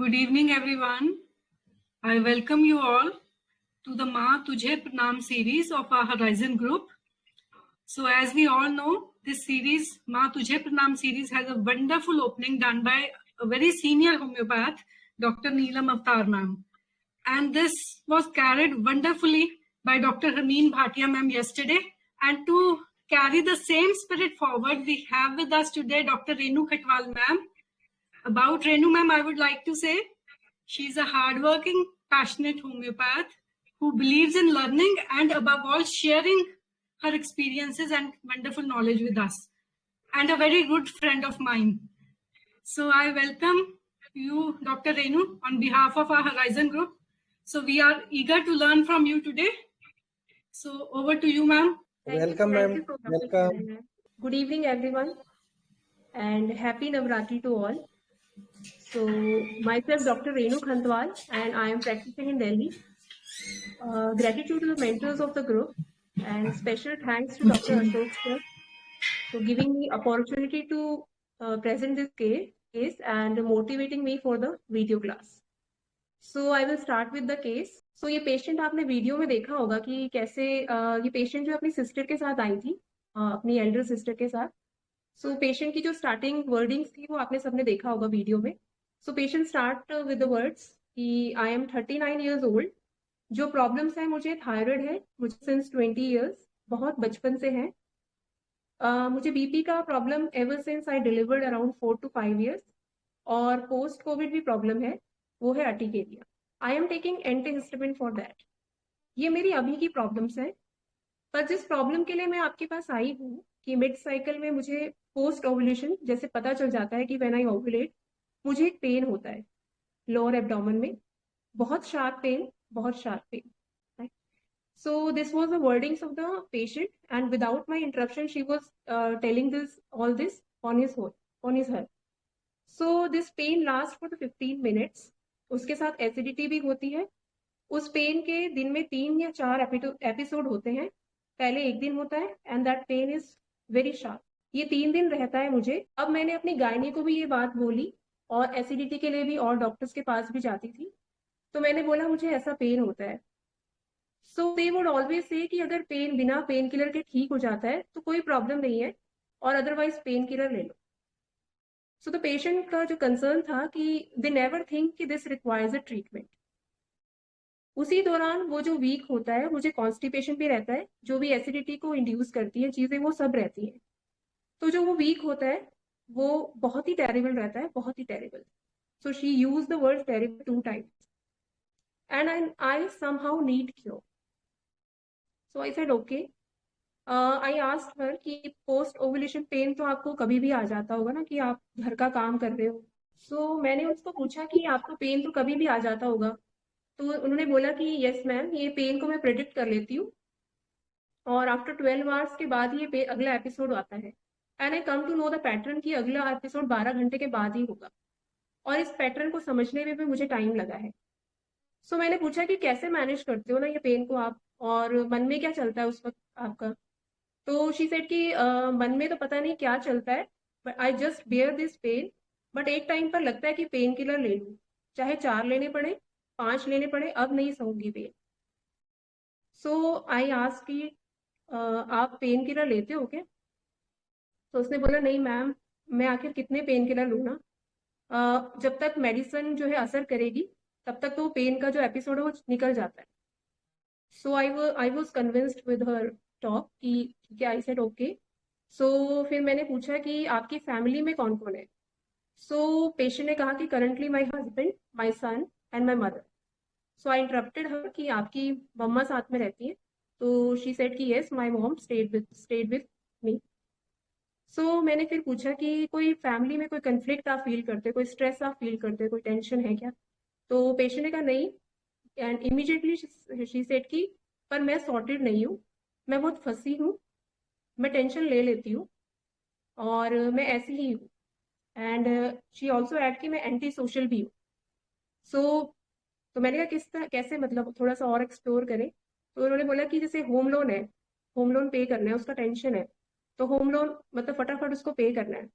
Good evening, everyone. I welcome you all to the Ma Tujhe Pranam series of our Horizon group. So, as we all know, this series, Ma Tujhe Pranam series, has a wonderful opening done by a very senior homeopath, Dr. Neelam Avtar ma'am. And this was carried wonderfully by Dr. Harmeen Bhatia ma'am yesterday. And to carry the same spirit forward, we have with us today Dr. Renu Khatwal ma'am. About Renu ma'am, I would like to say she's a hardworking, passionate homeopath who believes in learning and above all sharing her experiences and wonderful knowledge with us, and a very good friend of mine. So I welcome you, Dr. Renu, on behalf of our Horizon group. So we are eager to learn from you today. So over to you, ma'am. Welcome, ma'am. Welcome. Good evening, everyone, and happy Navratri to all. So, myself, Dr. Renu Khatwal, and I am practicing in Delhi. Gratitude to the mentors of the group, and special thanks to Dr. Ashok sir for giving me opportunity to present this case and motivating me for the video class. So I will start with the case. So ये patient आपने video में देखा होगा कि कैसे ये patient जो अपनी सिस्टर के साथ आई थी, अपनी एल्डर सिस्टर के साथ. सो पेशेंट की जो स्टार्टिंग वर्डिंग्स थी वो आपने सबने देखा होगा वीडियो में. So patient start with the words कि आई एम 39 ईयर्स ओल्ड. जो प्रॉब्लम्स है, मुझे थायराइड है, मुझे सिंस 20 ईयर्स, बहुत बचपन से है. मुझे बीपी का problem ever since I delivered around 4 to 5 years. और पोस्ट कोविड भी प्रॉब्लम है, वो है urticaria. I am taking antihistamine for that. ये मेरी अभी की प्रॉब्लम्स है. पर जिस प्रॉब्लम के लिए मैं आपके पास आई हूँ कि मिड साइकिल में मुझे पोस्ट ओवुलेशन जैसे पता चल जाता है कि व्हेन आई ओवुलेट मुझे एक पेन होता है लोअर एब्डोमेन में, बहुत शार्प पेन, बहुत sharp pain. So this was the wordings of the patient, and without my interruption, she was telling all this on his her. So this pain lasts for the 15 minutes. उसके साथ acidity भी होती है. उस pen के दिन में 3 या 4 एपिसोड होते हैं. पहले एक दिन होता है and that pain is very sharp. ये 3 दिन रहता है मुझे. अब मैंने अपनी गायनी को भी ये बात बोली और एसिडिटी के लिए भी और डॉक्टर्स के पास भी जाती थी, तो मैंने बोला मुझे ऐसा पेन होता है. सो दे वुड ऑलवेज से कि अगर पेन बिना पेन किलर के ठीक हो जाता है तो कोई प्रॉब्लम नहीं है, और अदरवाइज पेन किलर ले लो. सो द पेशेंट का जो कंसर्न था कि दे नेवर थिंक कि दिस रिक्वायर्स अ ट्रीटमेंट. उसी दौरान वो जो वीक होता है, मुझे कॉन्स्टिपेशन भी रहता है, जो भी एसिडिटी को इंड्यूस करती है चीजें वो सब रहती हैं. तो जो वो वीक होता है वो बहुत ही टेरिबल रहता है, बहुत ही terrible. So she use the word terrible 2 times, and I somehow need cure. So I said okay. I asked her कि पोस्ट ओवुलेशन पेन तो आपको कभी भी आ जाता होगा ना, कि आप घर का काम कर रहे हो. सो मैंने उसको पूछा कि आपको पेन तो कभी भी आ जाता होगा. तो उन्होंने बोला कि यस मैम, ये पेन को मैं प्रिडिक्ट कर लेती हूँ, और आफ्टर 12 आवर्स के बाद ये अगला एपिसोड आता है. And I come to know the pattern कि अगला एपिसोड 12 घंटे के बाद ही होगा, और इस पैटर्न को समझने में भी मुझे टाइम लगा है. सो मैंने पूछा कि कैसे मैनेज करते हो ना ये पेन को आप, और मन में क्या चलता है उस वक्त आपका. तो शी सेड कि मन में तो पता नहीं क्या चलता है, but I just bear this pain. But एक टाइम पर लगता है कि पेन किलर ले लूँ, चाहे 4 लेने पड़े, 5 लेने पड़े, अब नहीं सहूंगी पेन. सो आई आस्क्ड कि आप पेन किलर लेते हो क्या. तो उसने बोला नहीं मैम, मैं आखिर कितने पेन किलर लूँ ना, जब तक मेडिसिन जो है असर करेगी तब तक तो पेन का जो एपिसोड है वो निकल जाता है. So I was convinced with her talk कि ठीक है. आई सेड ओके. सो फिर मैंने पूछा कि आपकी फैमिली में कौन कौन है. सो पेशेंट ने कहा कि currently my husband, my son and my mother. So I interrupted her कि आपकी मम्मा साथ में रहती है. तो शी सेड कि yes, my mom stayed with me. So मैंने फिर पूछा कि कोई फैमिली में कोई कंफ्लिक्ट आप फील करते, कोई स्ट्रेस आप फील करते, कोई टेंशन है क्या. तो पेशेंट ने कहा नहीं, एंड इमीडिएटली शी सेड कि पर मैं सॉर्टेड नहीं हूँ, मैं बहुत फंसी हूँ, मैं टेंशन ले लेती हूँ, और मैं ऐसी ही हूँ. एंड शी ऑल्सो ऐड कि मैं एंटी सोशल भी हूँ. सो तो मैंने कहा किस तरह, कैसे, मतलब थोड़ा सा और एक्सप्लोर करें. तो उन्होंने बोला कि जैसे होम लोन है, होम लोन पे करना है, उसका टेंशन है, तो होम लोन मतलब फटाफट उसको पे करना है.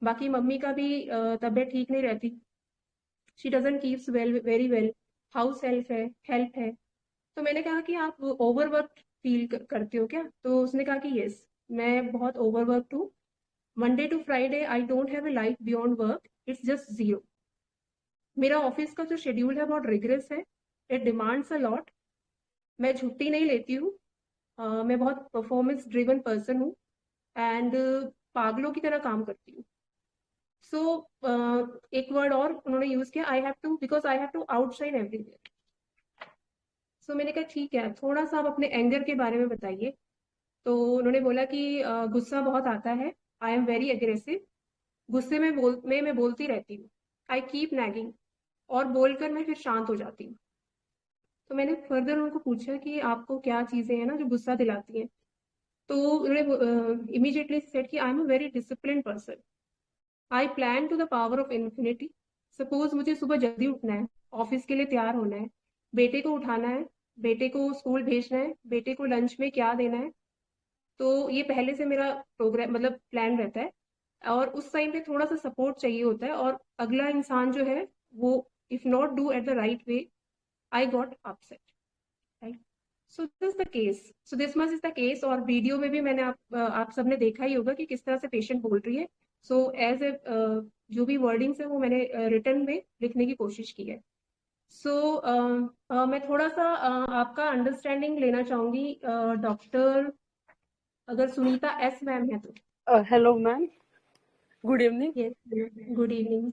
बाकी मम्मी का भी तबीयत ठीक नहीं रहती, she doesn't keeps very well, house help है। तो मैंने कहा कि आप ओवरवर्क फील करते हो क्या? तो उसने कहा कि यस, मैं बहुत ओवरवर्क हूँ। Monday to Friday I don't have a life beyond work, it's just zero. मेरा ऑफिस का जो शेड्यूल है बहुत रिग्रेस है, इट डिमांड्स अ लॉट। मैं छुट्टी नहीं लेती हूँ। मैं बहुत परफॉर्मेंस ड्रिवन पर्सन हूँ एंड पागलों की तरह काम करती हूँ। सो एक वर्ड और उन्होंने यूज किया, I have to, because I have to outshine everywhere. So मैंने कहा ठीक है, थोड़ा सा आप अपने एंगर के बारे में बताइए। तो उन्होंने बोला कि गुस्सा बहुत आता है, आई एम वेरी एग्रेसिव, गुस्से में मैं बोलती रहती हूँ, आई कीप नैगिंग, और बोलकर मैं फिर शांत हो जाती हूँ। तो मैंने फर्दर उनको पूछा कि आपको क्या चीजें हैं ना जो गुस्सा दिलाती हैं। तो उन्होंने इमीडिएटली सेड कि I am a very discipline person, I plan to the power of infinity. Suppose मुझे सुबह जल्दी उठना है, ऑफिस के लिए तैयार होना है, बेटे को उठाना है, बेटे को स्कूल भेजना है, बेटे को लंच में क्या देना है, तो ये पहले से मेरा प्रोग्राम मतलब प्लान रहता है। और उस टाइम पे थोड़ा सा सपोर्ट चाहिए होता है, और अगला इंसान जो है वो if not do at the right way, I got upset, right? So this the case, so this much is the case. और वीडियो में भी मैंने आप सबने देखा ही होगा कि किस तरह से पेशेंट बोल रही है। सो एज ए जो भी वर्डिंग्स है वो मैंने रिटर्न में लिखने की कोशिश की है। सो मैं थोड़ा सा आपका अंडरस्टैंडिंग लेना चाहूंगी। डॉक्टर अगर सुनीता एस मैम है तो। Hello ma'am, good evening. Yes, good evening.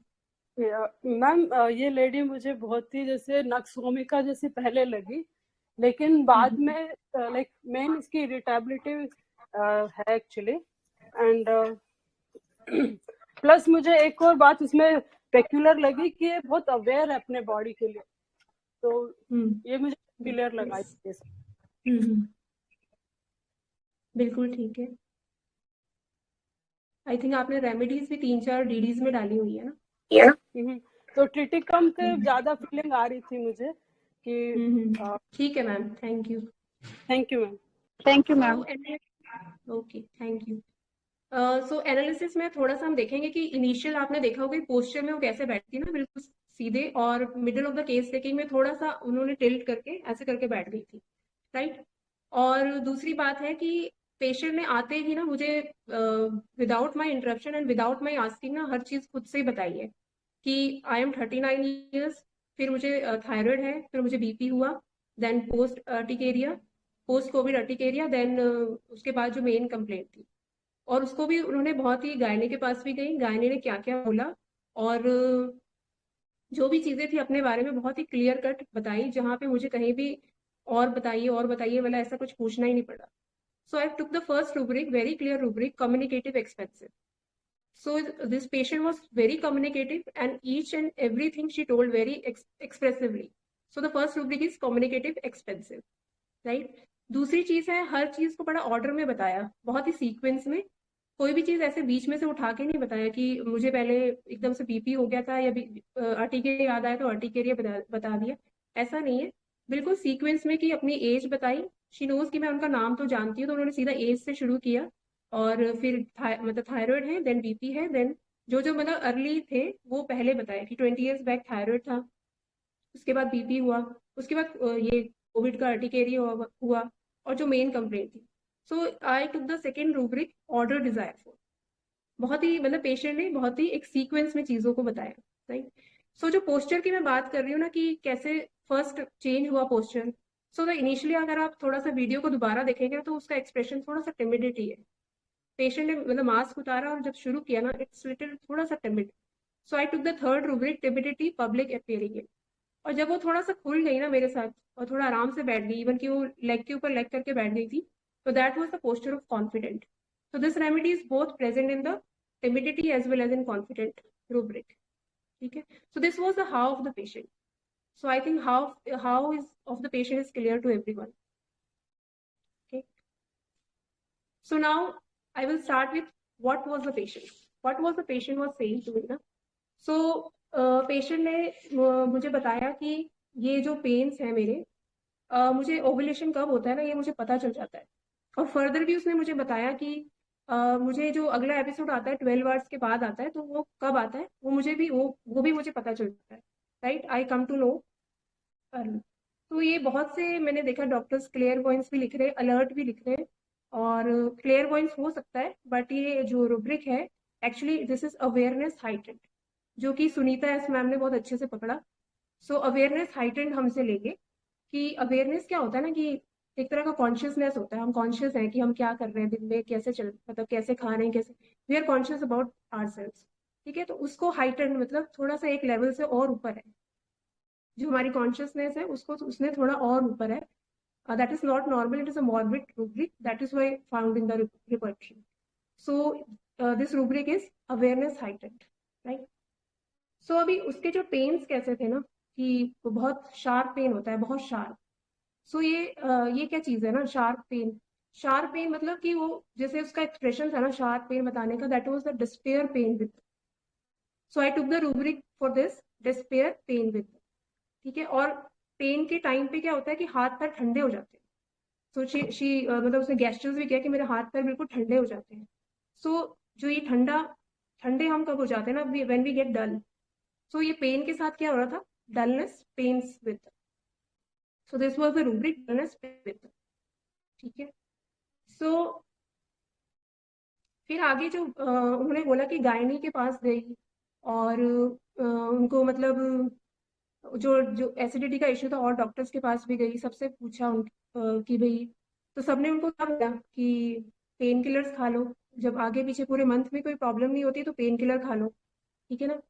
Ma'am, ये लेडी मुझे बहुत ही जैसे नक्सोमिका जैसी पहले लगी, लेकिन बाद में लाइक मेन इसकी इरिटेबिलिटी है एक्चुअली। एंड प्लस मुझे एक और बात इसमें पेक्यूलर लगी कि ये बहुत अवेयर है अपने बॉडी के लिए, तो ये मुझे क्लियर लगा इसके साथ। बिल्कुल ठीक है। आई थिंक आपने रेमेडीज भी 3-4 डीडीज में डाली हुई है ना? तो ट्रिटिकम से ज्यादा फीलिंग आ रही थी मुझे कि ठीक है ma'am, thank you. Thank you ma'am. Thank you ma'am. Okay, thank you. So analysis में थोड़ा सा हम देखेंगे कि इनिशियल आपने देखा होगा पोस्चर में वो कैसे बैठती है ना, बिल्कुल सीधे, और middle of the case taking में थोड़ा सा उन्होंने टिल्ट करके ऐसे करके बैठ गई थी, राइट? और दूसरी बात है कि पेशेंट ने आते ही ना मुझे without my interruption and without my asking ना हर चीज खुद से ही बताई है कि आई एम 39 ईयर्स, फिर मुझे थायराइड है, फिर मुझे बीपी हुआ, then post urticaria, post covid urticaria, then उसके बाद जो मेन कंप्लेंट थी। और उसको भी उन्होंने बहुत ही, गायने के पास भी गई, गायने ने क्या क्या बोला, और जो भी चीजें थी अपने बारे में बहुत ही क्लियर कट बताई, जहाँ पे मुझे कहीं भी और बताइए वाला ऐसा कुछ पूछना ही नहीं पड़ा। So I took the first rubric, very clear rubric, communicative expensive. So this patient was very communicative and each and everything she told very expressively. So the first rubric is communicative expensive, right? दूसरी चीज है, हर चीज को बड़ा order में बताया, बहुत ही sequence में, कोई भी चीज ऐसे बीच में से उठा के नहीं बताया कि मुझे पहले एकदम से बीपी हो गया था या अर्टिकेरिया याद आया तो अर्टिकेरिया बता दिया, ऐसा नहीं है। बिल्कुल सीक्वेंस में कि अपनी एज बताई, शी नोज कि मैं उनका नाम तो जानती हूँ, तो उन्होंने सीधा एज से शुरू किया, और फिर मतलब थायराइड है, देन बीपी है, देन जो जो मतलब अर्ली थे वो पहले बताया कि 20 ईयर्स बैक थायराइड था, उसके बाद बीपी हुआ, उसके बाद ये कोविड का अर्टिकेरिया हुआ, और जो मेन कंप्लेंट थी। So I took the second rubric, order desire for. बहुत ही मतलब पेशेंट ने बहुत ही एक सीक्वेंस में चीजों को बताया, राइट? सो जो पोस्चर की मैं बात कर रही हूँ ना कि कैसे फर्स्ट चेंज हुआ पोस्चर, सो द इनिशियली अगर आप थोड़ा सा वीडियो को दोबारा देखेंगे तो उसका एक्सप्रेशन थोड़ा सा टिमिडिटी है। पेशेंट ने मतलब मास्क उतारा और जब शुरू किया ना, इट्स लिटिल थोड़ा सा timid. So I took the third rubric, timidity public appearing. और जब वो थोड़ा सा खुल गई ना मेरे साथ और थोड़ा आराम से बैठ गई, इवन कि वो लेग के ऊपर लेग करके बैठ गई थी, तो that was the posture of confident. So this remedy is both present in the timidity as well as in confident rubric. Okay. So this was the how of the patient. So I think how is of the patient is clear to everyone. Okay. So now I will start with what was the patient. What was the patient was saying to me ना. So patient ने मुझे बताया कि ये जो pens है मेरे, मुझे ओवुलेशन कब होता है ना ये मुझे पता चल जाता है। और फर्दर भी उसने मुझे बताया कि मुझे जो अगला एपिसोड आता है 12 आवर्स के बाद आता है, तो वो कब आता है वो मुझे भी वो भी मुझे पता चल जाता है। Right, I come to know early. तो ये बहुत से मैंने देखा डॉक्टर्स क्लियर पॉइंट्स भी लिख रहे हैं, अलर्ट भी लिख रहे हैं, और क्लियर पॉइंट्स हो सकता है, बट ये जो रूब्रिक है actually this is awareness heightened, जो कि सुनीता एस मैम ने बहुत अच्छे से पकड़ा। सो अवेयरनेस हाइटेंड हमसे लेंगे कि अवेयरनेस क्या होता है ना, कि एक तरह का कॉन्शियसनेस होता है, हम कॉन्शियस हैं कि हम क्या कर रहे हैं दिन में, कैसे चल, मतलब कैसे खा रहे हैं, कैसे we are conscious about ourselves. ठीक है, तो उसको हाइटेंड मतलब थोड़ा सा एक लेवल से और ऊपर है, जो हमारी कॉन्शियसनेस है उसको उसने थोड़ा और ऊपर है। That is not normal, it is a morbid rubric, that is why found in the repertory. So this rubric is awareness heightened, right? So अभी उसके जो पेन्स कैसे थे ना, कि बहुत शार्प पेन होता है, बहुत शार्प। सो ये क्या चीज है ना, शार्प पेन। शार्प पेन मतलब कि वो जैसे उसका एक्सप्रेशन था ना शार्प पेन बताने का, that was the despair pain with. So I took the rubric for this, despair pain with. ठीक है, और पेन के टाइम पे क्या होता है कि हाथ पैर ठंडे हो जाते हैं। सो शी मतलब उसने गेस्चर्स भी किया कि मेरे हाथ पैर बिल्कुल ठंडे हो जाते हैं। सो जो ये ठंडे हम कब हो जाते हैं ना, when we get dull. So ये पेन के साथ क्या हो रहा था, dullness pains with. So this was the rubric, dullness with. ठीक है, सो फिर आगे जो उन्होंने बोला कि गायनी के पास गई, और उनको मतलब जो जो एसिडिटी का इश्यू था, और डॉक्टर्स के पास भी गई, सबसे पूछा कि भाई, तो सबने उनको क्या बोला कि पेन किलर्स खा लो, जब आगे पीछे पूरे मंथ में कोई प्रॉब्लम नहीं होती तो पेन किलर खा लो। ठीक है ना,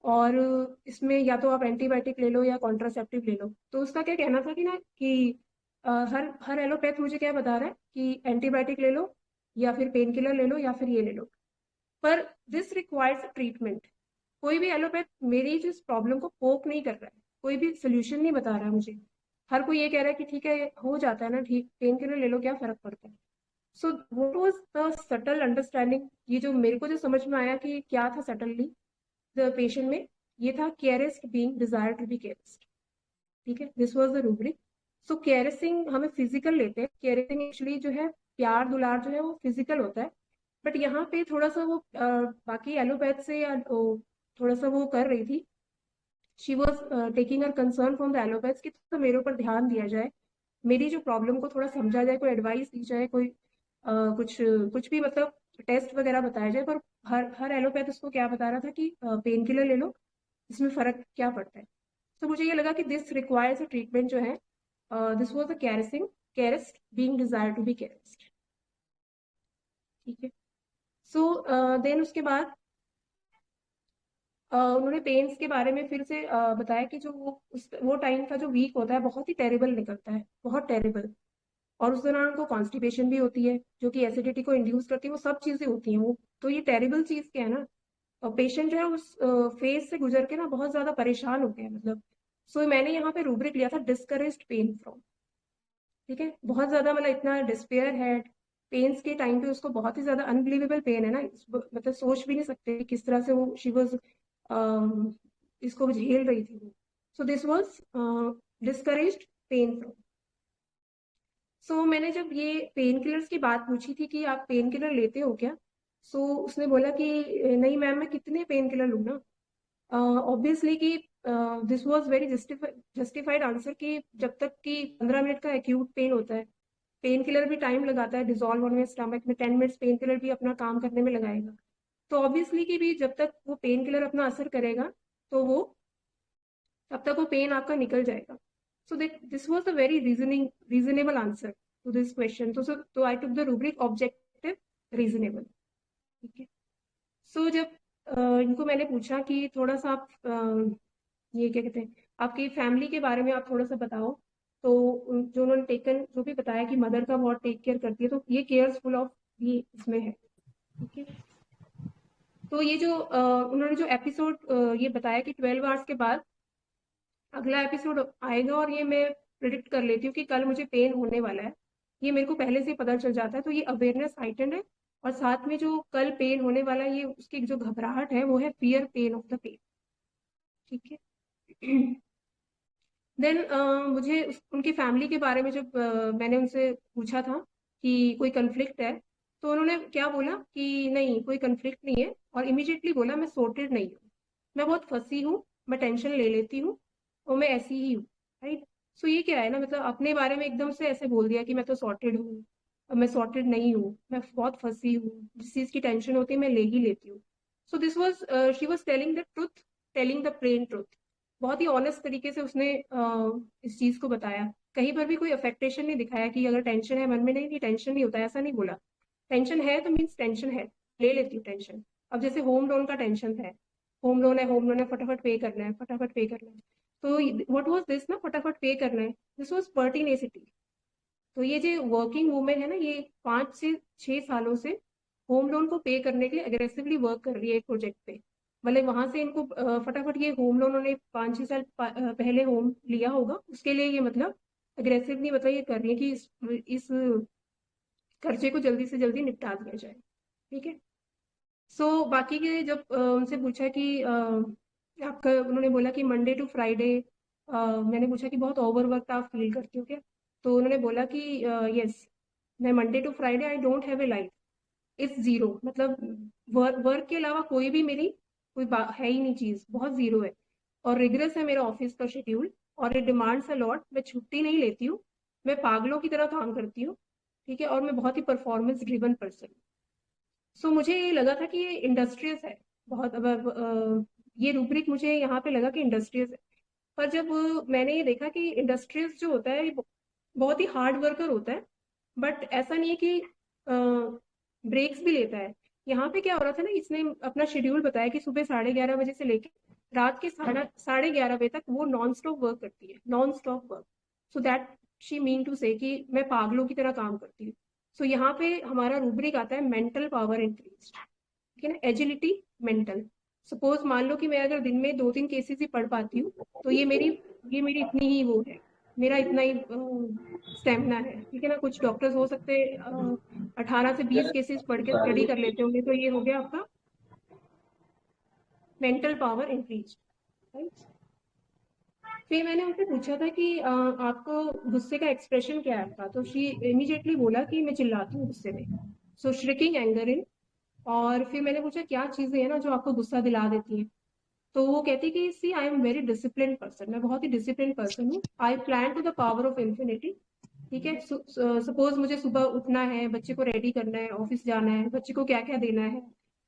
और इसमें या तो आप एंटीबायोटिक ले लो या कॉन्ट्रासेप्टिव ले लो। तो उसका क्या कहना था कि ना कि हर हर एलोपैथ मुझे क्या बता रहा है कि एंटीबायोटिक ले लो या फिर पेन किलर ले लो या फिर ये ले लो, पर दिस रिक्वायर्स ट्रीटमेंट। कोई भी एलोपैथ मेरी जिस प्रॉब्लम को पोक नहीं कर रहा है, कोई भी सोल्यूशन नहीं बता रहा है मुझे। हर कोई ये कह रहा है कि ठीक है हो जाता है ना ठीक, पेन किलर ले लो, क्या फर्क पड़ता है। So what was the subtle understanding, ये जो मेरे को जो समझ में आया कि क्या था सटनली द पेशेंट में, ये था केयरिस्ट being desire to be caressed. ठीक है, this was the rubric. So caring हमें फिजिकल लेते हैं, केयरिंग एक्चुअली जो है प्यार दुलार जो है वो फिजिकल होता है, बट यहाँ पे थोड़ा सा वो बाकी एलोपैथ से या थोड़ा सा वो कर रही थी, she was taking her concern from the allopaths कि तो मेरे ऊपर ध्यान दिया जाए, मेरी जो प्रॉब्लम को थोड़ा समझा जाए, कोई एडवाइस दी जाए, कोई कुछ कुछ भी मतलब टेस्ट वगैरह बताया जाए। पर हर हर एलोपैथ उसको क्या बता रहा था कि पेन किलर ले लो, इसमें फर्क क्या पड़ता है। तो मुझे ये लगा कि दिस रिक्वायर्स अ ट्रीटमेंट जो है, this was a caressed being desire to be caressed. ठीक है, सो देन उसके बाद उन्होंने पेन्स के बारे में फिर से बताया कि जो वो टाइम का जो वीक होता है बहुत ही टेरिबल निकलता है, बहुत टेरिबल। और उस दौरान उनको कॉन्स्टिपेशन भी होती है जो कि एसिडिटी को इंड्यूस करती है, वो सब चीजें होती हैं वो। तो ये टेरिबल चीज क्या है ना, और पेशेंट जो है उस फेज से गुजर के ना बहुत ज्यादा परेशान हो गया मतलब। सो मैंने यहाँ पे रूब्रिक लिया था डिस्करेज्ड पेन फ्रॉम। ठीक है, बहुत ज्यादा मतलब इतना डिस्पेयर है पेन्स के टाइम पे, उसको बहुत ही ज्यादा अनबिलीवेबल पेन है ना, मतलब सोच भी नहीं सकते कि किस तरह से वो शी वॉज इसको झेल रही थी वो। So this was discouraged pain from. So मैंने जब ये पेन किलर्स की बात पूछी थी कि आप पेन किलर लेते हो क्या, सो उसने बोला कि नहीं मैम, मैं कितने पेन किलर लूँ ना। ऑब्वियसली कि this was very justified answer कि जब तक कि 15 मिनट का एक्यूट पेन होता है, पेन किलर भी टाइम लगाता है डिजोल्व होने में स्टमक में, 10 मिनट्स पेन किलर भी अपना काम करने में लगाएगा। तो ऑब्वियसली कि भी जब तक वो पेन किलर अपना असर करेगा तो वो तब तक वो पेन आपका निकल जाएगा। So this was a very reasonable answer to this question. तो I took the rubric objective reasonable. ठीक है, सो जब इनको मैंने पूछा कि थोड़ा सा आप ये क्या कहते हैं आपकी फैमिली के बारे में आप थोड़ा सा बताओ, तो जो उन्होंने टेकन जो भी बताया कि मदर का बहुत टेक केयर करती है, तो ये केयरफुल ऑफ ये इसमें है। ठीक है, तो ये जो उन्होंने जो एपिसोड ये बताया कि 12 आवर्स के बाद अगला एपिसोड आएगा, और ये मैं प्रिडिक्ट कर लेती हूँ कि कल मुझे पेन होने वाला है, ये मेरे को पहले से पता चल जाता है। तो ये अवेयरनेस हाइटेंड है, और साथ में जो कल पेन होने वाला है, ये उसकी जो घबराहट है वो है fear pain of the pain. ठीक है, देन मुझे उनकी फैमिली के बारे में जब मैंने उनसे पूछा था कि कोई कन्फ्लिक्ट है, तो उन्होंने क्या बोला कि नहीं कोई कन्फ्लिक्ट नहीं है, और इमीडिएटली बोला मैं सॉर्टेड नहीं हूँ, मैं बहुत फंसी हूँ, मैं टेंशन ले लेती हूँ, और मैं ऐसी ही हूँ, राइट। सो ये क्या है ना, मतलब अपने बारे में एकदम से ऐसे बोल दिया कि मैं तो सॉर्टेड हूँ, और मैं सॉर्टेड नहीं हूँ, मैं बहुत फंसी हूँ, जिस चीज की टेंशन होती है मैं ले ही लेती हूँ। So this was, she was telling the truth, telling the plain truth. बहुत ही ऑनेस्ट तरीके से उसने इस चीज को बताया। कहीं पर भी कोई अफेक्टेशन नहीं दिखाया कि अगर टेंशन है मन में, नहीं टेंशन नहीं होता, ऐसा नहीं बोला। टेंशन है तो मीन्स टेंशन है, ले लेती हूँ टेंशन। अब जैसे होम लोन का टेंशन है, होम लोन है, होम लोन है, फटाफट पे करना है, फटाफट पे करना है। तो व्हाट वाज दिस ना, फटाफट पे करना है, दिस वाज पर्टिनेसिटी। तो ये जो वर्किंग वूमेन है ना, ये 5 से 6 सालों से होम लोन को पे करने के लिए अग्रेसिवली वर्क कर रही है एक प्रोजेक्ट पे। मतलब वहां से इनको फटाफट ये होम लोन, उन्होंने 5-6 साल पहले होम लिया होगा, उसके लिए ये मतलब अग्रेसिवली मतलब ये कर रही है कि इस खर्चे को जल्दी से जल्दी निपटा दिया जाए। ठीक है। सो बाकी के जब उनसे पूछा कि आपका, उन्होंने बोला कि मंडे टू फ्राइडे, मैंने पूछा कि बहुत ओवरवर्क आप फील करती हो क्या? तो उन्होंने बोला कि यस, मैं Monday to Friday I don't have a life, it's zero. मतलब वर्क के अलावा कोई भी मेरी कोई है ही नहीं चीज, बहुत जीरो है। और रिग्रेस है मेरा ऑफिस का शेड्यूल, और इट डिमांड्स अ लॉट। मैं छुट्टी नहीं लेती हूँ, मैं पागलों की तरह काम करती हूँ। ठीक है। और मैं बहुत ही परफॉर्मेंस ड्रिवन पर्सन। सो मुझे ये लगा था कि ये इंडस्ट्रियस है बहुत। अब ये रूब्रिक मुझे यहाँ पे लगा कि इंडस्ट्रियस है। पर जब मैंने ये देखा कि इंडस्ट्रियस जो होता है ये बहुत ही हार्ड वर्कर होता है, बट ऐसा नहीं है कि ब्रेक्स भी लेता है। यहाँ पे क्या हो रहा था ना, इसने अपना शेड्यूल बताया कि सुबह 11:30 बजे से लेकर रात के 11:30 बजे तक वो नॉन स्टॉप वर्क करती है, non stop work. So that she mean to say कि मैं पागलों की तरह काम करती हूँ। सो यहाँ पे हमारा रूब्रिक आता है मेंटल पावर इंक्रीज। ठीक है ना, एजिलिटी, मेंटल। सपोज मान लो कि मैं अगर दिन में 2-3 केसेस ही पढ़ पाती हूँ, तो ये मेरी इतनी ही वो है, मेरा इतना ही स्टेमिना है। ठीक है ना। कुछ डॉक्टर्स हो सकते 18 से 20 केसेस पढ़ के स्टडी कर लेते होंगे, तो ये हो गया आपका मेंटल पावर इंक्रीज, राइट। फिर मैंने उनसे पूछा था कि आपको गुस्से का एक्सप्रेशन क्या है आपका? तो शी इमीडिएटली बोला कि मैं चिल्लाती हूँ गुस्से में, सो श्रिकिंग एंगर इन। और फिर मैंने पूछा क्या चीजें हैं ना जो आपको गुस्सा दिला देती हैं? तो वो कहती कि see I am very discipline person, मैं बहुत ही डिसिप्लिन पर्सन हूँ। I plan to the power of infinity. ठीक है। सपोज मुझे सुबह उठना है, बच्चे को रेडी करना है, ऑफिस जाना है, बच्चे को क्या क्या देना है,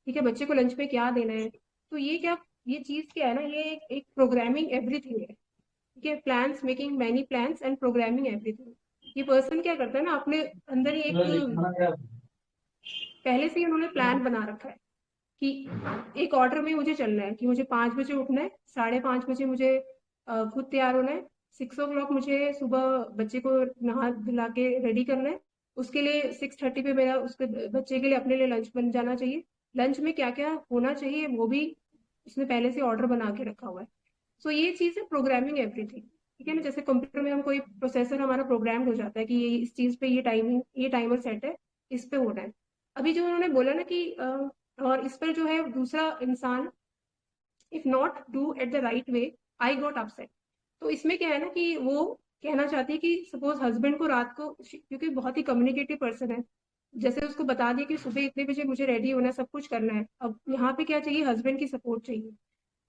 ठीक है, बच्चे को लंच में क्या देना है। तो ये चीज क्या है ना, ये एक प्रोग्रामिंग एवरीथिंग है। ठीक है। Plans, making many plans and programming everything. ये पर्सन क्या करता है ना, अपने अंदर ही एक पहले से ही उन्होंने प्लान बना रखा है कि एक ऑर्डर में मुझे चलना है, कि मुझे 5 बजे उठना है, 5:30 बजे मुझे खुद तैयार होना है, 6 o'clock मुझे सुबह बच्चे को नहा धुला के रेडी करना है, उसके लिए 6:30 पे मेरा उसके बच्चे के लिए अपने लिए लंच बन जाना चाहिए। लंच में क्या क्या होना चाहिए वो भी उसने पहले से ऑर्डर बना के रखा हुआ है। सो ये चीज है प्रोग्रामिंग एवरीथिंग। ठीक है ना। जैसे कंप्यूटर में हम कोई प्रोसेसर हमारा प्रोग्राम हो जाता है कि ये इस चीज पे ये टाइमिंग, ये टाइमर सेट है, इस पे होना है। अभी जो उन्होंने बोला ना कि और इस पर जो है दूसरा इंसान, if not do at the right way I got upset. तो इसमें क्या है ना कि वो कहना चाहती है कि सपोज हस्बैंड को रात को, क्योंकि बहुत ही कम्युनिकेटिव पर्सन है, जैसे उसको बता दिया कि सुबह इतने बजे मुझे रेडी होना है, सब कुछ करना है। अब यहाँ पे क्या चाहिए, हस्बैंड की सपोर्ट चाहिए।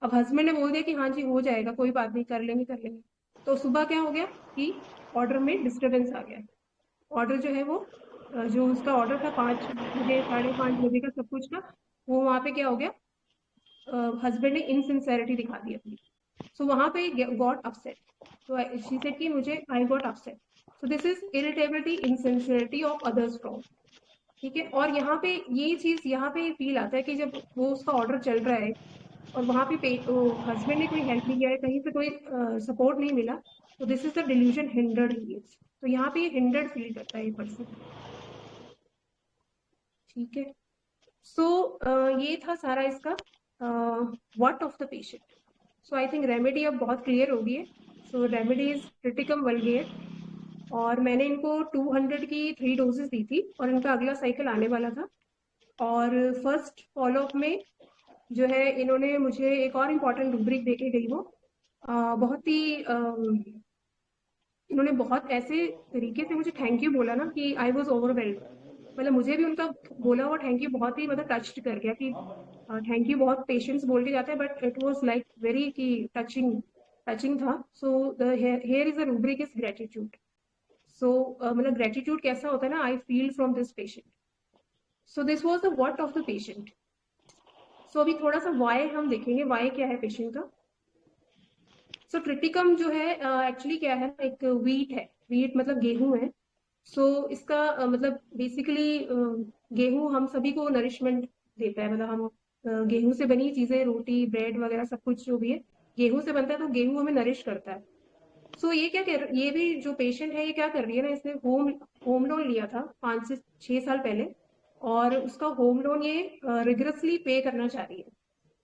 अब हस्बैंड ने बोल दिया कि हाँ जी हो जाएगा, कोई बात नहीं, कर लेंगे कर लेंगे। तो सुबह क्या हो गया कि ऑर्डर में डिस्टरबेंस आ गया। ऑर्डर जो है वो जो उसका ऑर्डर था 5 बजे, 5:30 बजे का सब कुछ का, वो वहां पे क्या हो गया, हस्बैंड ने इनसिंसेरिटी दिखा दी अपनी। सो वहां पे गॉट अपसेट। तो शी सेड कि मुझे I got upset. So this is irritability, insincerity of others from. ठीक है। और यहाँ पे ये चीज, यहाँ पे फील आता है कि जब वो उसका ऑर्डर चल रहा है और वहां पे हस्बैंड ने कोई हेल्प नहीं किया है, कहीं से कोई सपोर्ट नहीं मिला, तो this is the delusion hindered he is. तो यहाँ पे ये हिंडर्ड फील करता है ये पर्सन। ठीक है। सो ये था सारा इसका what of the patient. So I think remedy अब बहुत क्लियर हो गई है। सो रेमेडी इज क्रिटिकम वल्गेर, और मैंने इनको 200 की 3 डोजेस दी थी, और इनका अगला साइकिल आने वाला था। और फर्स्ट फॉलोअप में जो है इन्होंने मुझे एक और इम्पॉर्टेंट रूब्रिक दे के गई। वो बहुत ही इन्होंने बहुत ऐसे तरीके से मुझे थैंक यू बोला ना कि आई वॉज ओवरवेल्ड। मतलब मुझे भी उनका बोला हुआ थैंक यू बहुत ही मतलब टच्ड कर गया कि थैंक यू बहुत पेशेंस बोल के जाता है, but it was like very key touching. Touching था. So the here is a rubric is gratitude. So मतलब ग्रेटिट्यूड कैसा होता है ना, I feel from this patient. So this was the what of the patient. So अभी थोड़ा सा Y हम देखेंगे, वाई क्या है पेशेंट का. सो ट्रिटिकम जो है एक्चुअली क्या है, एक वीट है. वीट मतलब गेहूं है. सो इसका मतलब बेसिकली गेहूं हम सभी को नरिशमेंट देता है. मतलब हम गेहूं से बनी चीजें, रोटी, ब्रेड वगैरह सब कुछ जो भी है गेहूं से बनता है, तो गेहूं हमें नरिश करता है. सो ये क्या कर, ये भी जो पेशेंट है ये क्या कर रही है ना, इसने होम होम लोन लिया था 5 से 6 साल पहले, और उसका होम लोन ये रिगरसली पे करना चाह रही है.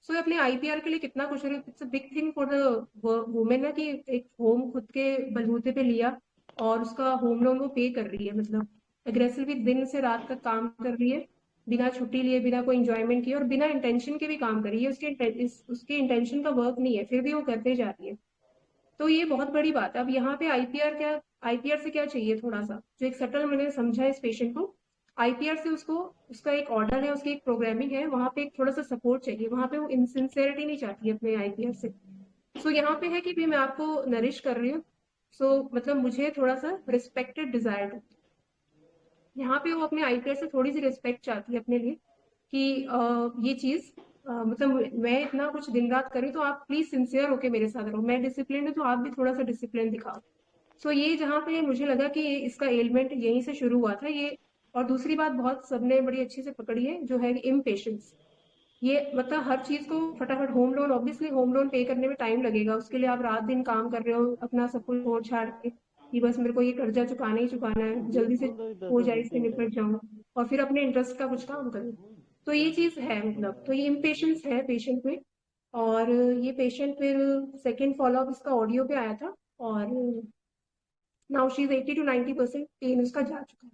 सो अपने आईपीआर के लिए कितना कुछ है. It's a big thing for the women ना, कि एक होम खुद के बलबूते पे लिया और उसका होम लोन वो पे कर रही है. मतलब एग्रेसिवली दिन से रात तक काम कर रही है, बिना छुट्टी लिए, बिना कोई इंजॉयमेंट किए, और बिना इंटेंशन के भी काम कर रही है. उसके इंटेंशन का वर्क नहीं है, फिर भी वो करते जा रही है. तो ये बहुत बड़ी बात है. अब यहाँ पे आईपीआर से क्या चाहिए, थोड़ा सा जो एक सटल मैंने समझा इस पेशेंट को. आईपीआर से उसको, उसका एक ऑर्डर है, उसकी एक प्रोग्रामिंग है, वहां पे एक थोड़ा सा सपोर्ट चाहिए. वहां पे वो इनसिंसियरिटी नहीं चाहती है अपने आईपीआर से. सो यहाँ पे है कि भी मैं आपको नरिश कर रही हूँ, सो मतलब मुझे थोड़ा सा रिस्पेक्टेड डिजायर्ड. यहाँ पे वो अपने आईपीआर से थोड़ी सी रिस्पेक्ट चाहती है अपने लिए, कि ये चीज मतलब मैं इतना कुछ दिन रात करी, तो आप प्लीज सिंसियर होके मेरे साथ रहो. मैं डिसिप्लिन हूँ, तो आप भी थोड़ा सा डिसिप्लिन दिखाओ. सो ये जहाँ पे मुझे लगा कि इसका एलिमेंट यहीं से शुरू हुआ था ये. और दूसरी बात बहुत सबने बड़ी अच्छी से पकड़ी है, जो है इम्पेशेंस. ये मतलब हर चीज को फटाफट, home loan, obviously home loan पे करने में टाइम लगेगा, उसके लिए आप रात दिन काम कर रहे हो, अपना सब कुछ छोड़ छाड़ के कि बस मेरे को ये कर्जा चुकाना ही चुकाना है, जल्दी से हो जाए, इससे निपट जाऊं, और फिर अपने इंटरेस्ट का कुछ काम करूं. तो ये चीज है, मतलब तो ये इम्पेशेंस है पेशेंट में. और ये पेशेंट फिर सेकेंड फॉलोअप इसका ऑडियो पे आया था, और now she is 80 to 90% pain उसका जा चुका है.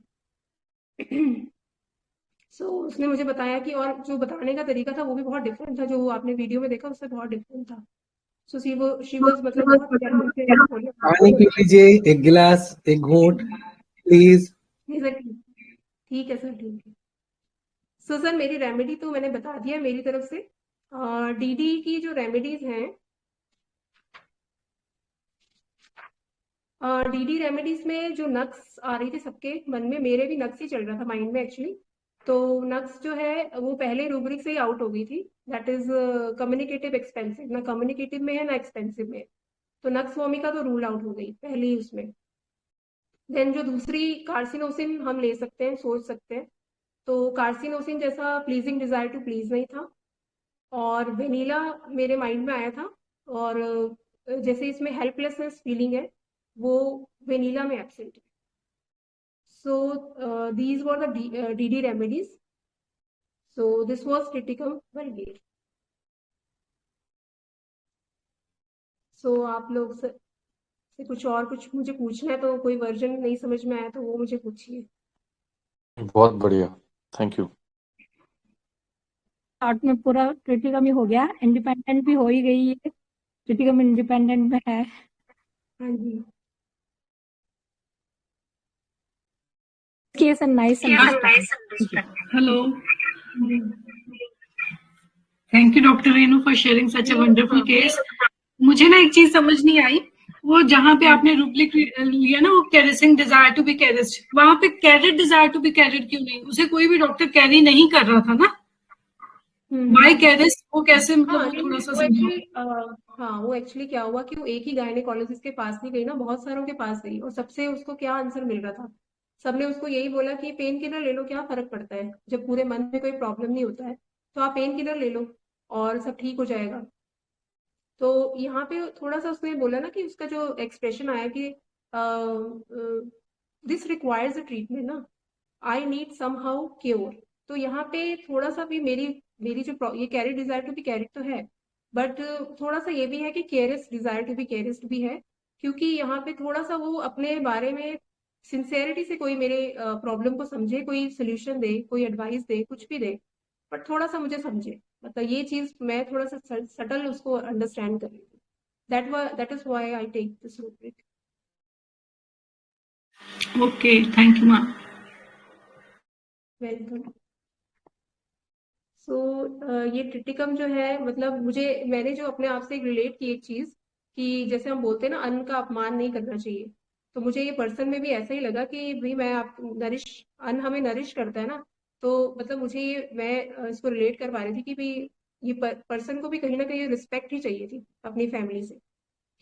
सो उसने मुझे बताया कि, और जो बताने का तरीका था वो भी बहुत डिफरेंट था, जो आपने वीडियो में देखा उससे बहुत डिफरेंट था. सो शी वाज मतलब बहुत प्यार से बोली. पानी पी लीजिए, एक गिलास, एक घूंट प्लीज. नहीं सर, ठीक है सर, ठीक है. सो सर मेरी रेमेडी तो मैंने बता दिया मेरी तरफ से. डीडी की जो रेमेडीज हैं, डीडी रेमेडीज में जो नक्स आ रही थी सबके मन में, मेरे भी नक्स ही चल रहा था माइंड में एक्चुअली. तो नक्स जो है वो पहले रूब्रिक से ही आउट हो गई थी. That is communicative expensive. ना कम्युनिकेटिव में है ना एक्सपेंसिव में. तो नक्स वोमिका तो रूल आउट हो गई पहले ही उसमें. देन जो दूसरी कार्सिनोसिन हम ले सकते हैं, सोच सकते हैं. तो कार्सिनोसिन जैसा प्लीजिंग डिजायर टू प्लीज नहीं था. और वेनिला मेरे माइंड में आया था. और जैसे इसमें हेल्पलेसनेस फीलिंग है, वो वेनिला में एब्सेंट है. So these were the DD remedies. So this was triticum vulgare. So आप लोग से कुछ और कुछ मुझे पूछना है, तो कोई वर्जन नहीं समझ में आया तो वो मुझे पूछिए. बहुत बढ़िया, थैंक यू. शॉर्ट में पूरा क्रिटिकम ही हो गया, इंडिपेंडेंट भी हो ही गई है, क्रिटिकम इंडिपेंडेंट में है. हाँ जी. Case and nice understanding. Hello. Thank you, Dr. Renu, for sharing such a wonderful case. मुझे ना एक चीज समझ नहीं आई, वो जहाँ पे आपने रूब्रिक लिया ना, वो caressing desire to be caressed, वहां पे carried desire to be carried क्यों नहीं? उसे कोई भी डॉक्टर कैरी नहीं कर रहा था ना. बाय कैरिस्ट वो कैसे, मतलब वो थोड़ा सा हाँ वो एक्चुअली क्या हुआ कि वो एक ही गायनेकोलॉजिस्ट के पास नहीं गई ना, बहुत सारों के पास गई, और सबसे उसको क्या आंसर मिल रहा था, सबने उसको यही बोला कि पेन किलर ले लो, क्या फर्क पड़ता है, जब पूरे मन में कोई प्रॉब्लम नहीं होता है तो आप पेन किलर ले लो और सब ठीक हो जाएगा. तो यहाँ पे थोड़ा सा उसने बोला ना कि उसका जो एक्सप्रेशन आया कि दिस रिक्वायर्स अ ट्रीटमेंट ना, I need somehow cure. तो यहाँ पे थोड़ा सा भी मेरी मेरी जो ये carry desire to be carried तो है, बट थोड़ा सा ये भी है कि caressed desire to be caressed भी है. क्योंकि यहाँ पे थोड़ा सा वो अपने बारे में सिंसेरिटी से कोई मेरे प्रॉब्लम को समझे, कोई सोल्यूशन दे, कोई एडवाइस दे, कुछ भी दे, बट थोड़ा सा मुझे समझे. मतलब ये चीज मैं थोड़ा सा सटल उसको अंडरस्टैंड कर रही हूँ. That is why I take this rubric. Okay, thank you ma'am. Welcome. So ये ट्रिटिकम जो है, मतलब मैंने जो अपने आप से रिलेट की एक चीज, कि जैसे हम बोलते हैं ना, अन्न का अपमान नहीं करना चाहिए। तो मुझे ये पर्सन में भी ऐसा ही लगा कि भाई मैं आप नरिश, अन्न हमें नरिश करता है ना, तो मतलब मुझे ये मैं इसको रिलेट कर पा रही थी कि भाई ये पर्सन को भी कहीं ना कहीं रिस्पेक्ट ही चाहिए थी अपनी फैमिली से,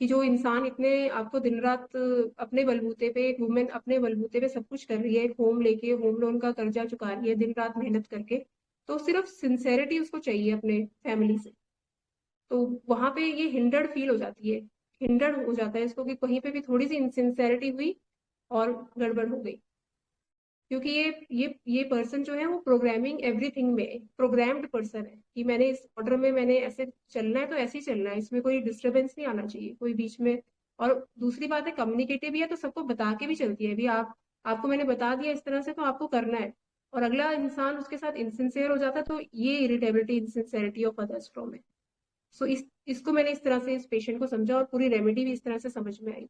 कि जो इंसान इतने आपको दिन रात अपने बलबूते पे, एक वुमेन अपने बलबूते पे सब कुछ कर रही है, एक होम लेके होम लोन का कर्जा चुका रही है दिन रात मेहनत करके, तो सिर्फ सिंसेरिटी उसको चाहिए अपने फैमिली से। तो वहां पे ये हिंडर्ड फील हो जाती है, हिंडर्ड हो जाता है इसको कि कहीं पे भी थोड़ी सी इनसिंसेरिटी हुई और गड़बड़ हो गई। क्योंकि ये पर्सन जो है वो प्रोग्रामिंग एवरीथिंग में प्रोग्राम्ड पर्सन है, कि मैंने इस ऑर्डर में मैंने ऐसे चलना है तो ऐसे ही चलना है, इसमें कोई डिस्टरबेंस नहीं आना चाहिए कोई बीच में। और दूसरी बात है, कम्युनिकेटिव भी है, तो सबको बता के भी चलती है, भी आपको मैंने बता दिया इस तरह से तो आपको करना है। और अगला इंसान उसके साथ इनसिंसियर हो जाता है, तो ये irritability insincerity of others from है। सो इसको मैंने इस तरह से इस पेशेंट को समझा, और पूरी रेमेडी भी इस तरह से समझ में आई।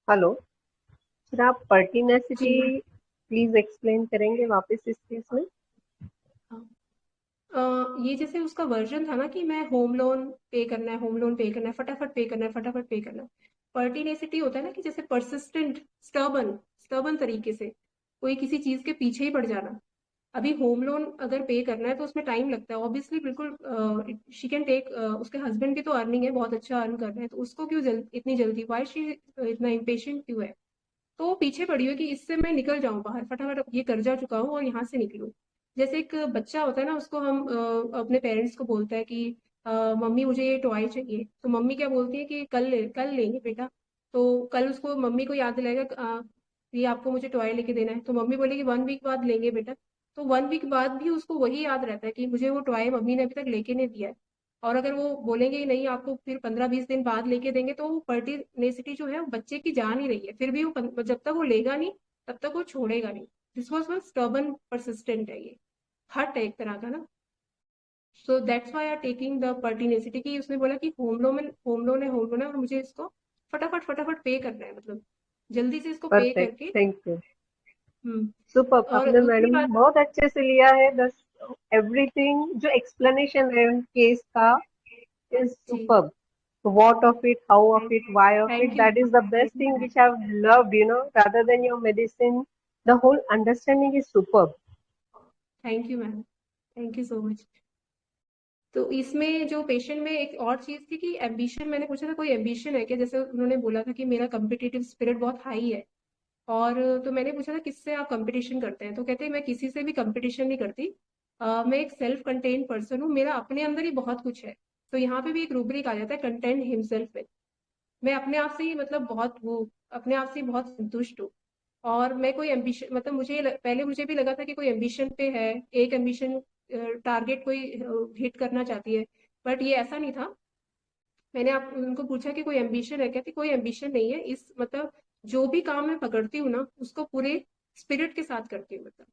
हेलो सर, आप पर्टिनेसिटी जी प्लीज एक्सप्लेन करेंगे वापस इस केस में? ये जैसे उसका वर्जन था ना कि मैं होम लोन पे करना है, होम लोन पे करना है, फटाफट पे करना है, फटाफट पे करना है। पर्टिनेसिटी होता है ना कि जैसे परसिस्टेंट, स्टर्बन स्टर्बन तरीके से कोई किसी चीज के पीछे ही पड़ जाना। अभी होम लोन अगर पे करना है तो उसमें टाइम लगता है ऑब्वियसली, बिल्कुल शी कैन टेक, उसके हस्बैंड की तो अर्निंग है, बहुत अच्छा अर्न कर रहे हैं, तो उसको क्यों इतनी जल्दी, वाई शी इतना इम्पेशेंट क्यों है? तो वो पीछे पड़ी हुई है कि इससे मैं निकल जाऊं बाहर, फटाफट ये कर्जा चुका हूं और यहाँ से निकलूं। जैसे एक बच्चा होता है ना, उसको हम अपने पेरेंट्स को बोलता है कि मम्मी मुझे ये टॉय चाहिए, तो मम्मी क्या बोलती है कि कल लेंगे बेटा। तो कल उसको मम्मी को याद दिलाएगा ये आपको मुझे टॉय लेके देना है, तो मम्मी बोलेगी 1 वीक बाद लेंगे बेटा। तो 1 वीक बाद भी उसको वही याद रहता है कि मुझे वो टॉय मम्मी ने अभी तक लेके नहीं दिया है। और अगर वो बोलेंगे कि नहीं आपको फिर 15-20 दिन बाद लेके देंगे, तो वो पर्टिनेसिटी जो है वो बच्चे की जा नहीं रही है, फिर भी वो जब तक वो लेगा नहीं तब तक वो छोड़ेगा नहीं। This was one stubborn persistent है ये, हट है एक तरह का ना। So that's why are taking the pertinacity, कि उसने बोला कि होम लोन है और मुझे इसको फटाफट फटाफट पे करना है, मतलब जल्दी से इसको पे परफेक्ट, करके। Thank you. हम्म। सुपर, और आपने दूसरी मैडम बात, बहुत अच्छे से लिया है दस, एवरीथिंग जो एक्सप्लेनेशन है केस का इज जी super. What of it, how of it, why of it, thank you that is the best thank thing you which I've loved, rather than your medicine. The whole understanding is superb. Thank you ma'am, thank you so much. तो इसमें जो patient में एक और चीज थी कि ambition, मैंने पूछा था कोई एम्बिशन है क्या, जैसे उन्होंने बोला था कि मेरा कम्पिटिटिव स्पिरिट बहुत हाई है। और तो मैंने पूछा था किससे आप कंपटीशन करते हैं, तो कहते हैं मैं किसी से भी कंपटीशन नहीं करती, मैं एक सेल्फ कंटेन्ड पर्सन हूँ, मेरा अपने अंदर ही बहुत कुछ है। तो यहाँ पे भी एक रूब्रिक आ जाता है, कंटेंट हिमसेल्फ में। मैं अपने आप से ही मतलब बहुत वो अपने आप से ही बहुत संतुष्ट हूँ। और मैं कोई एम्बिशन, मतलब पहले मुझे भी लगा था कि कोई एम्बिशन पे है, एक एम्बिशन टारगेट कोई हिट करना चाहती है, बट ये ऐसा नहीं था। मैंने आप उनको पूछा कि कोई एम्बिशन है क्या, कि कोई एम्बिशन नहीं है, इस मतलब जो भी काम मैं पकड़ती हूँ ना उसको पूरे स्पिरिट के साथ करती हूँ। मतलब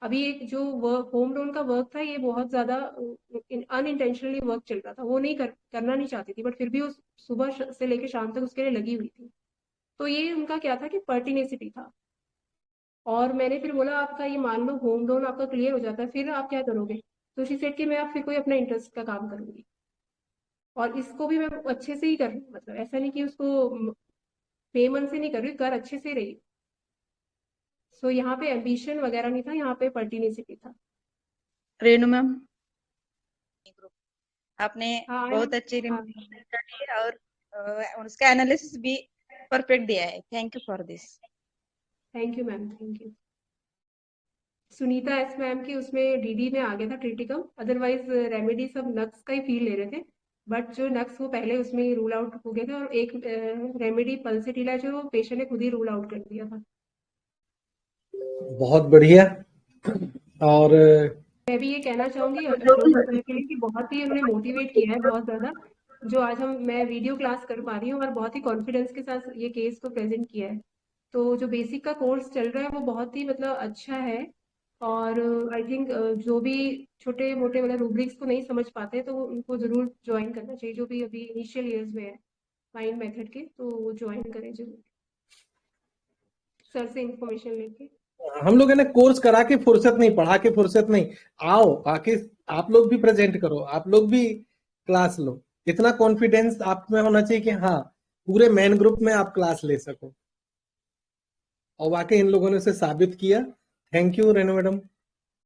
अभी एक जो वर्क, होम लोन का वर्क था, ये बहुत ज्यादा अनइंटेंशनली वर्क चल रहा था, वो नहीं करना नहीं चाहती थी, बट फिर भी वो सुबह से लेकर शाम तक उसके लिए लगी हुई थी। तो ये उनका क्या था कि पर्टिनेसिटी था। और मैंने फिर बोला आपका ये मान लो होम लोन आपका क्लियर हो जाता है, फिर आप क्या करोगे? तो शी सेड कि मैं अब फिर कोई अपना इंटरेस्ट का काम करूंगी, और इसको भी मैं अच्छे से ही कर रही हूँ, मतलब ऐसा नहीं कि उसको पेमन से नहीं कर रही, कर अच्छे से रही। सो यहाँ पे एम्बिशन वगैरह नहीं था, यहाँ पे पर्टिनेसिटी था। रेनू मैम, आपने हाँ बहुत अच्छे हाँ, दिए और उसका एनालिसिस भी परफेक्ट दिया है। Thank you for this. Thank you ma'am, thank you. Sunita S ma'am की उसमें डीडी में आ गया था क्रिटिकम, अदरवाइज रेमेडी सब नक्स का ही फील ले रहे थे, बट जो नक्स वो पहले उसमें ही रूल आउट हो गया था, और एक रेमेडी पल्सिटिला जो पेशेंट ने खुद ही रूल आउट कर दिया था। बहुत बढ़िया। और मैं भी ये कहना चाहूंगी अपने के लिए कि बहुत ही उन्होंने मोटिवेट किया है बहुत ज्यादा, जो आज मैं वीडियो क्लास कर पा रही हूँ, और बहुत ही कॉन्फिडेंस के साथ ये केस को प्रेजेंट किया है। तो जो बेसिक का कोर्स चल रहा है वो बहुत ही मतलब अच्छा है। और आई थिंक जो भी छोटे मोटे मतलब रूब्रिक्स को नहीं समझ पाते तो उनको जरूर ज्वाइन करना चाहिए, जो भी अभी इनिशियल ईयर्स में है माइंड मेथड के, तो वो ज्वाइन करें जरूर, सर से इंफॉर्मेशन लेके। हम लोग है ना कोर्स करा के फुर्सत नहीं, पढ़ा के फुर्सत नहीं, आओ आके आप लोग भी प्रेजेंट करो, आप लोग भी क्लास लो। इतना कॉन्फिडेंस आप में होना चाहिए कि हाँ पूरे मेन ग्रुप में आप क्लास ले सको, और वाकई इन लोगों ने उसे साबित किया। Thank you Renu madam.